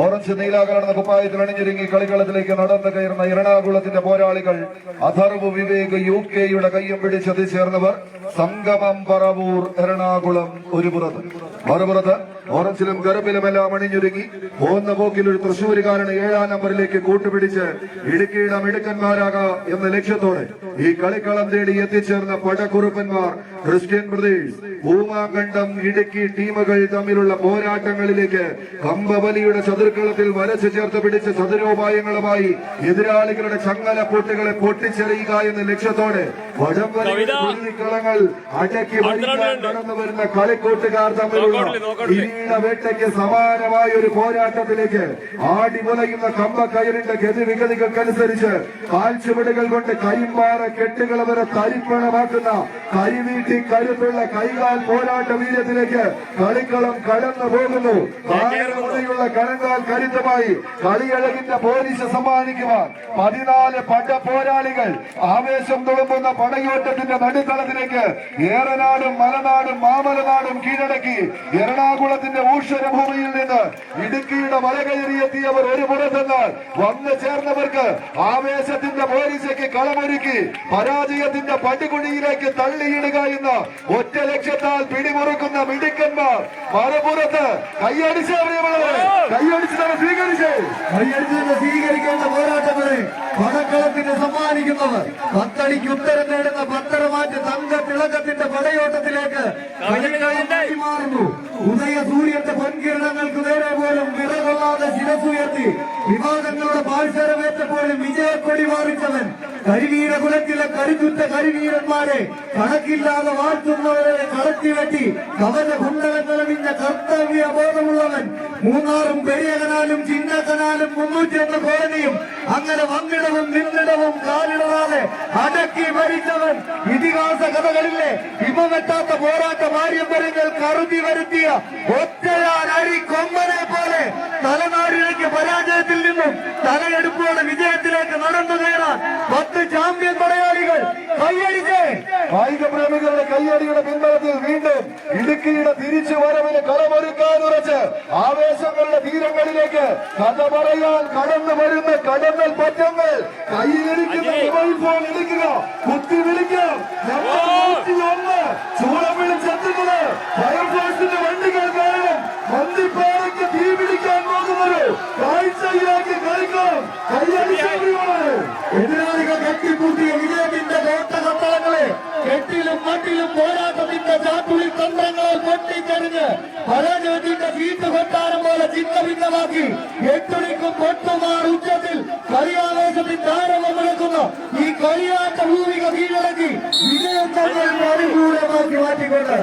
Orange നീലാകലർന്ന കുപ്പായത്തിൽ അണിഞ്ഞൊരുങ്ങി കളിക്കളത്തിലേക്ക് നടന്നു കയറുന്ന എറണാകുളത്തിന്റെ പോരാളികൾ അഥർവ് വിവേക് UK-യുടെ കയ്യും പിടിച്ചെത്തി ചേർന്നവർ സംഗമം പറവൂർ എറണാകുളം ഒരു പുറത്ത് മറുപുറത്ത് ഓറഞ്ചിലും ഗർഭിലുമെല്ലാം അണിഞ്ഞൊരുങ്ങി പോകുന്ന പോക്കിൽ ഒരു തൃശ്ശൂരുകാരന് 7-ാം നമ്പറിലേക്ക് കൂട്ടുപിടിച്ച് ഇടുക്കിയുടെ മിടുക്കന്മാരാകാ എന്ന ലക്ഷ്യത്തോടെ ഈ കളിക്കളം തേടി എത്തിച്ചേർന്ന പടക്കുറുപ്പന്മാർ ക്രിസ്ത്യൻ ബ്രദേഴ്സ് ഭൂമാകണ്ഠം ഇടുക്കി ടീമുകൾ തമ്മിലുള്ള പോരാട്ടങ്ങളിലേക്ക് കമ്പവലിയുടെ ചതുർക്കളത്തിൽ വരച്ചു ചേർത്ത് പിടിച്ച ചതുരോപായങ്ങളുമായി എതിരാളികളുടെ ചങ്ങലപ്പൊട്ടുകളെ പൊട്ടിച്ചെറിയുക എന്ന ലക്ഷ്യത്തോടെ വടംവലികളങ്ങൾ അടക്കി ഭരിക്കാൻ കടന്നു വരുന്ന കളിക്കൂട്ടുകാർ തമ്മിലുള്ള ഇനിയുടെ വേട്ടയ്ക്ക് സമാനമായ ഒരു പോരാട്ടത്തിലേക്ക് ആടിമുലയുന്ന കമ്പക്കയറിന്റെ ഗതിവിഗതികൾക്കനുസരിച്ച് കാൽച്ചുവടുകൾ കൊണ്ട് കരിമ്പാറ കെട്ടുകൾ വരെ തരിപ്പണമാക്കുന്ന കരിവീട്ടി കരുത്തുള്ള കൈകാൽ പോരാട്ട വീര്യത്തിലേക്ക് കളിക്കളം കടന്നു പോകുന്നു. കായമുള്ള കണങ്കാൽ കരുത്തുമായി കളിയഴകിന്റെ പോലീസ് സമ്മാനിക്കുവാൻ 14 പട പോരാളികൾ ആവേശം തുളുമ്പുന്ന പടയോട്ടത്തിന്റെ നടുത്തളത്തിലേക്ക് ഏറനാടും മലനാടും മാമലനാടും കീഴടക്കി എറണാകുളത്തിന്റെ ഊഷരഭൂമിയിൽ നിന്ന് ഇടുക്കിയുടെ മലകയറിയെത്തിയവർ ഒരു പുറത്തെന്നാൽ വന്നു ചേർന്നവർക്ക് ആവേശത്തിന്റെ പോലീസയ്ക്ക് കളമൊരുക്കി പരാജയത്തിന്റെ പടികുഴിയിലേക്ക് തള്ളിയിടുക എന്ന ഒറ്റ ലക്ഷ്യത്താൽ പിടിമുറുക്കുന്ന മിടുക്കന്മാർ മറുപുറത്ത് കൈയടിച്ച് സ്വീകരിക്കേണ്ട പോരാട്ടങ്ങളെ പടക്കളത്തിന് സമ്മാനിക്കുന്നവർ 10 അടിക്ക് ഉത്തരം നേടുന്ന പത്തരമാറ്റ് തങ്ക തിളക്കത്തിന്റെ പടയോട്ടത്തിലേക്ക് മാറുന്നു. ഉദയ സൂര്യന്റെ പൊൻകിരണങ്ങൾക്ക് നേരെ പോലും വിറകൊള്ളാതെ ശിരസുയർത്തി വിവാദങ്ങളുടെ പാഴ്സരമേറ്റപ്പോഴും വിജയക്കൊടി മാറിച്ചവൻ കരിവീരകുലത്തിലെ കരുത്തുറ്റ കരിവീരന്മാരെ കണക്കില്ലാതെ വാഴ്ത്തുന്നവരെ കടത്തിവെട്ടി കവച കുണ്ടലങ്ങളണിഞ്ഞ കർത്തവ്യ ബോധമുള്ളവൻ മൂന്നാറും പെരിയകനാലും ചിന്നക്കനാലും 301 കോളനിയും അങ്ങനെ വന്നിടവും നിന്നിടവും കാലിടവാതെ അടക്കി ഭരിച്ചവൻ ഇതിഹാസ കഥകളിലെ ഹിമവെട്ടാത്ത പോരാട്ട പാരമ്പര്യങ്ങൾ കറുതി വരുത്തിയ ഒറ്റയാൻ അരി കൊമ്പനെ പോലെ തലനാടിലേക്ക് പരാജയത്തിൽ നിന്നും തലയെടുപ്പോടെ വിജയത്തിലേക്ക് നടന്നു കയറാൻ 10 ചാമ്പ്യൻ പടയാളികൾ കൈയടിച്ച് കായിക പ്രേമികളുടെ കൈയടിയുടെ പിൻബലത്തിൽ വീണ്ടും ഇടുക്കിയുടെ തിരിച്ചു വരവിന് കളമൊരുക്കാനുറച്ച് ആവേശങ്ങളുടെ തീരങ്ങളിലേക്ക് കഥ പറയാൻ കടന്നു വരുന്ന കടന്നൽ പറ്റങ്ങൾ കൈയിലിരിക്കുന്ന മൊബൈൽ ഫോൺ എടുക്കുക, കുത്തി വിളിക്കാം. ചൂളം വിളിച്ചെത്തുന്നത് ഫയർഫോഴ്സിന്റെ വണ്ടികൾ കാരണം മന്തിപ്പാറയ്ക്ക് തീ പിടിക്കാൻ പോകുന്നത് കാഴ്ചയിലേക്ക് കളിക്കണം. കൈയടിച്ചാണ് എതിരാളികൾ കെട്ടിപ്പൂട്ടിയ വിജയത്തിന്റെ കോട്ടകത്തളങ്ങളെ കെട്ടിലും മട്ടിലും പോരാട്ടത്തിന്റെ ചാട്ടുളി തന്ത്രങ്ങളാൽ പൊട്ടിച്ചെറിഞ്ഞ് പരാജയത്തിന്റെ സീറ്റ് കൊട്ടാരം പോലെ ചിന്തഭിന്നമാക്കി എട്ടുണിക്കും പൊട്ടുമാർ ഉച്ചത്തിൽ കളിയാവേശത്തിന്റെ ആരവം നടക്കുന്ന ഈ കളിയാട്ട ഭൂമിക കീഴടക്കി വിജയം തന്നെ അനുകൂലമാക്കി മാറ്റിക്കൊണ്ട്